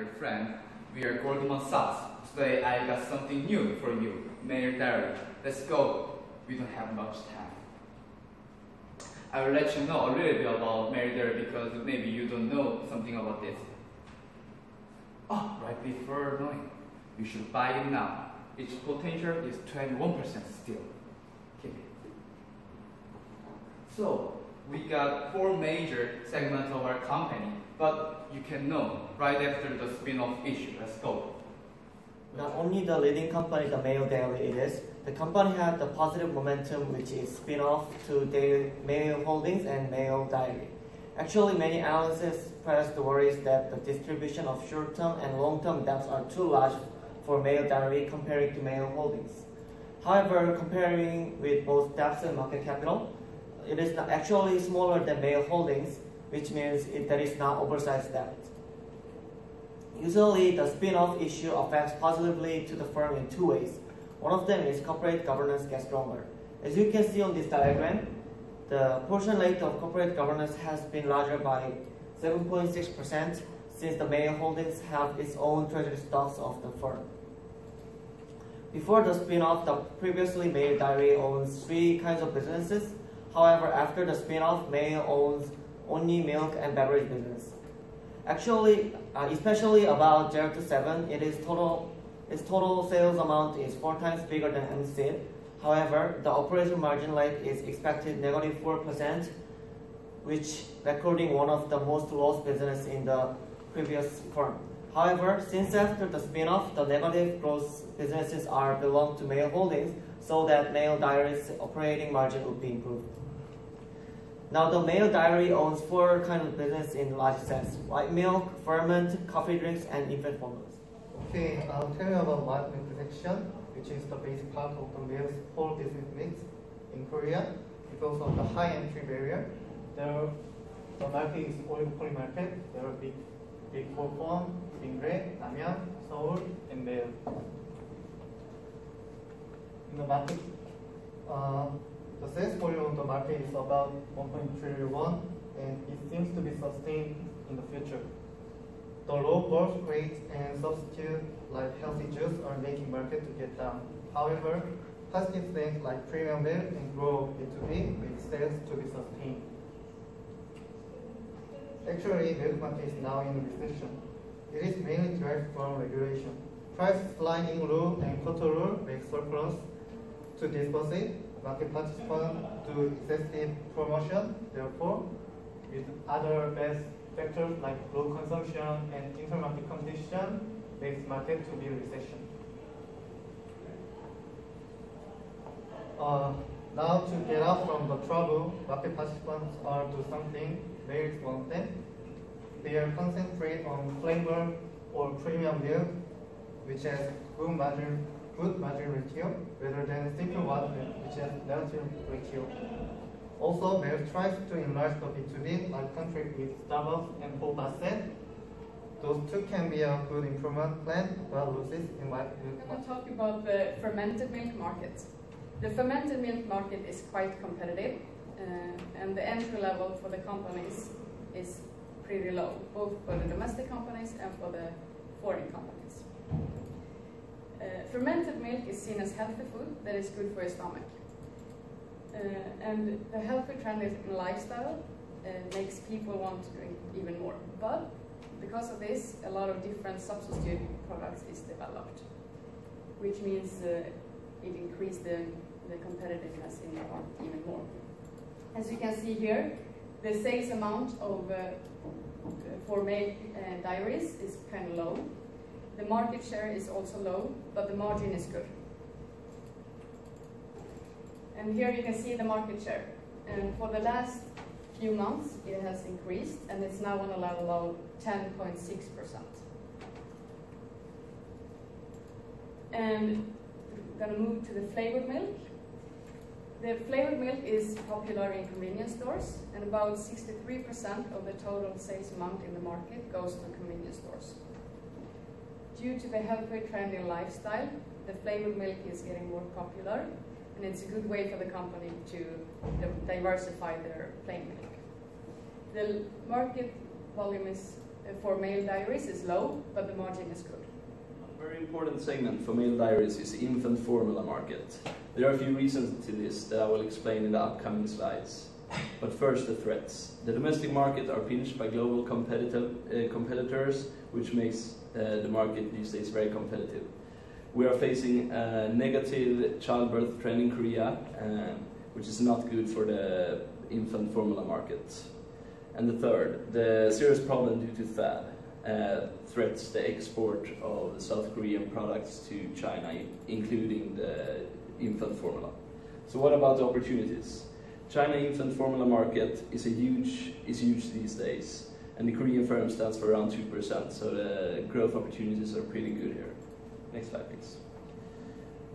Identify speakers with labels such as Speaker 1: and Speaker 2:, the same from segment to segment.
Speaker 1: dear friend. We are Goldman Sachs. Today I got something new for you, Maeil Daries. Let's go. We don't have much time. I will let you know a little bit about Maeil Daries because maybe you don't know something about this. Oh, right before knowing, you should buy it now. Its potential is 21% still. Okay. So, we got 4 major segments of our company, but you can know right after the spin-off issue. Let's go.
Speaker 2: Not only the leading company, the Maeil Daily is, the company had the positive momentum which is spin-off to Maeil Holdings and Maeil Daries. Actually, many analysts expressed the worries that the distribution of short-term and long-term debts are too large for Maeil Daries comparing to Maeil Holdings. However, comparing with both debts and market capital, it is not actually smaller than Maeil Holdings, which means that is not oversized debt. Usually, the spin-off issue affects positively to the firm in 2 ways. One of them is corporate governance gets stronger. As you can see on this diagram, the portion rate of corporate governance has been larger by 7.6% since the Maeil Holdings have its own treasury stocks of the firm. Before the spin-off, the previously Maeil Daries owns 3 kinds of businesses. However, after the spin-off, Maeil owns only milk and beverage business. Actually, especially about 0 to 7, its total sales amount is 4 times bigger than MSID. However, the operating margin rate is expected -4%, which recording one of the most lost business in the previous firm. However, since after the spin-off, the negative growth businesses are belong to Maeil Holdings, so that Maeil Daries' operating margin would be improved. Now, the Maeil Daries owns 4 kinds of business in large sense: white milk, ferment, coffee drinks, and infant formulas.
Speaker 3: Okay, I'll tell you about white milk section, which is the basic part of the Maeil's whole business mix in Korea. Because of the high entry barrier, the market is oligopoly market. There are big 4 firms: Singre, Namyang, Seoul, and Maeil. In the market, the sales volume of the market is about 1.3 trillion won, and it seems to be sustained in the future. The low birth rate and substitute like healthy juice are making market to get down. However, positive things like premium milk and grow B2B with sales to be sustained. Actually, milk market is now in a recession. It is mainly derived from regulation. Price sliding rule and quota rule make surplus to deposit. Market participants do excessive promotion. Therefore, with other bad factors like low consumption and intermarket competition, makes market to be recession. Now to get out from the trouble, market participants are do something. There is one thing. They are concentrate on flavor or premium milk, which has good margin ratio, rather than simple white milk, which has negative ratio. Also, Maeil tries to enlarge the B2B, like contract with Starbucks and Whole Basset. Those 2 can be a good improvement plan, but loses in white milk.
Speaker 4: I'm going to talk about the fermented milk market. The fermented milk market is quite competitive, and the entry level for the companies is pretty low, both for the domestic companies and for the foreign companies. Fermented milk is seen as healthy food that is good for your stomach. And the healthy trend in lifestyle makes people want to drink even more. But because of this, a lot of different substitute products is developed, which means it increased the competitiveness in the market even more. As you can see here, the sales amount of for Maeil Daries is kind of low. The market share is also low, but the margin is good. And here you can see the market share. And for the last few months, it has increased, and it's now on a level of 10.6%. And we're going to move to the flavored milk. The flavored milk is popular in convenience stores, and about 63% of the total sales amount in the market goes to convenience stores. Due to the healthy trend in lifestyle, the flavored milk is getting more popular, and it's a good way for the company to diversify their plain milk. The market volume is for Maeil Daries is low, but the margin is good.
Speaker 5: A very important segment for Maeil Daries is the infant formula market. There are a few reasons to this that I will explain in the upcoming slides. But first, the threats. The domestic market are pinched by global competitors, which makes the market these days very competitive. We are facing a negative childbirth trend in Korea, which is not good for the infant formula market. And the third, the serious problem due to THAAD threats the export of South Korean products to China, including the infant formula. So what about the opportunities? China infant formula market is huge these days, and the Korean firm stands for around 2%, so the growth opportunities are pretty good here. Next slide, please.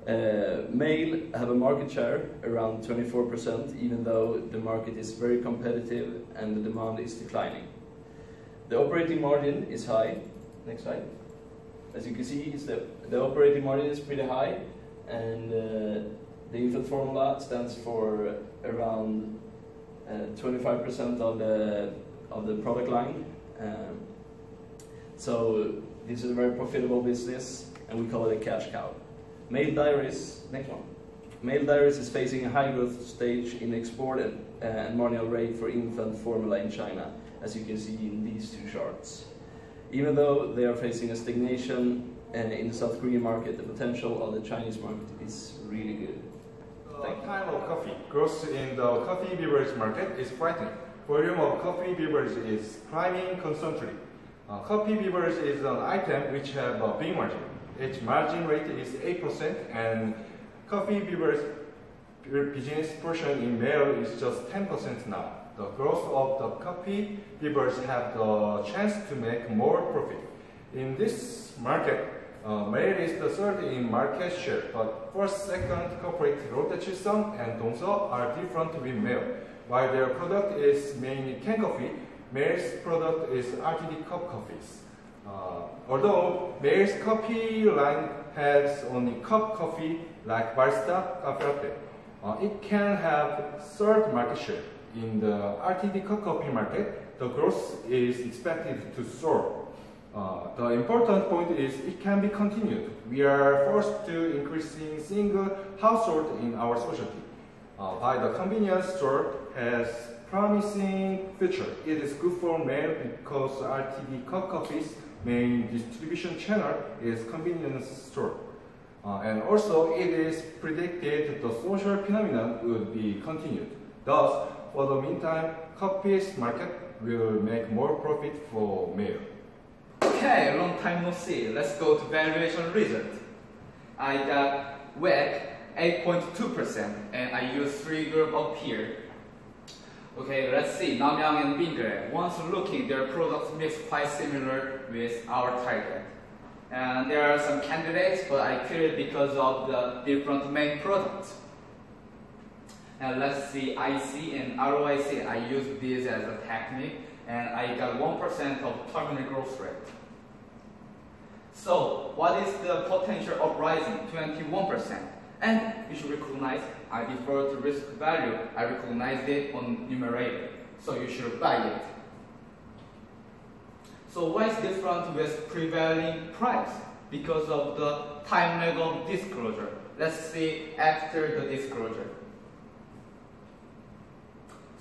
Speaker 5: Maeil have a market share around 24%, even though the market is very competitive and the demand is declining. The operating margin is high. Next slide. As you can see, the operating margin is pretty high, and the infant formula stands for around 25% of the product line. So this is a very profitable business, and we call it a cash cow. Maeil Daries, next one. Maeil Daries is facing a high growth stage in export and marginal rate for infant formula in China, as you can see in these two charts. Even though they are facing a stagnation in the South Korean market, the potential of the Chinese market is really good.
Speaker 6: The time of coffee growth in the coffee beverage market is frightening. Volume of coffee beverage is climbing constantly. Coffee beverage is an item which have a big margin. Its margin rate is 8%, and coffee beverage business portion in Maeil is just 10% now. The growth of the coffee beverage have the chance to make more profit. In this market, Maeil is the third in market share, but first, second corporate Lotte Chilsung and Dongseok are different with Maeil. While their product is mainly canned coffee, Maeil's product is RTD cup coffees. Although Maeil's coffee line has only cup coffee like Barista Cafe Latte, it can have third market share. In the RTD cup coffee market, the growth is expected to soar. The important point is it can be continued. We are forced to increasing single household in our society. By the convenience store has promising future. It is good for Maeil because RTD cup coffee's main distribution channel is convenience store. And also it is predicted the social phenomenon will be continued. Thus, for the meantime, coffee's market will make more profit for Maeil.
Speaker 1: Okay, long time no see. Let's go to valuation result. I got WACC 8.2%, and I use 3 group up here. Okay, let's see, Namyang and Bingre. Once looking, their products mix quite similar with our target. And there are some candidates, but I quit because of the different main products. And let's see, IC and ROIC. I use this as a technique, and I got 1% of terminal growth rate. So, what is the potential of rising? 21%. And you should recognize, I defer to risk value. I recognize it on numerator. So you should buy it. So what is different with prevailing price? Because of the time lag of disclosure. Let's see after the disclosure.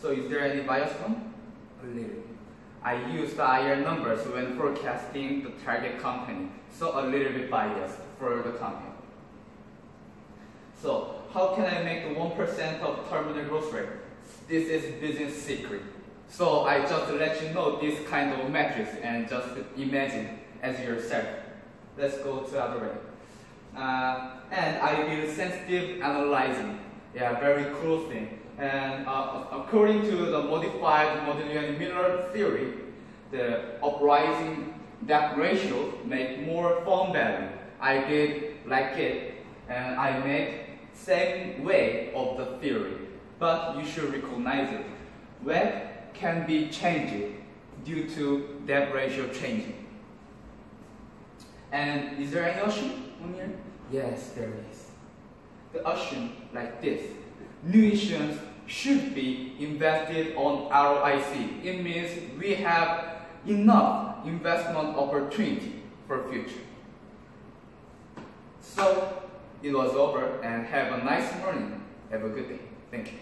Speaker 1: So is there any bias one? A little. I use the IR numbers when forecasting the target company. So a little bit biased for the company. So how can I make the 1% of terminal growth rate? This is business secret. So I just let you know this kind of metrics and just imagine as yourself. Let's go to other way. And I did sensitive analyzing. Yeah, very cool thing. And according to the modified Modigliani-Miller theory, the uprising depth ratio make more firm value. I did like it, and I made same way of the theory, but you should recognize it. WACC can be changed due to depth ratio changing. And is there any option on here? Yes, there is. The option like this. New issuance should be invested on ROIC. It means we have enough investment opportunity for future. So it was over, and have a nice morning. Have a good day. Thank you.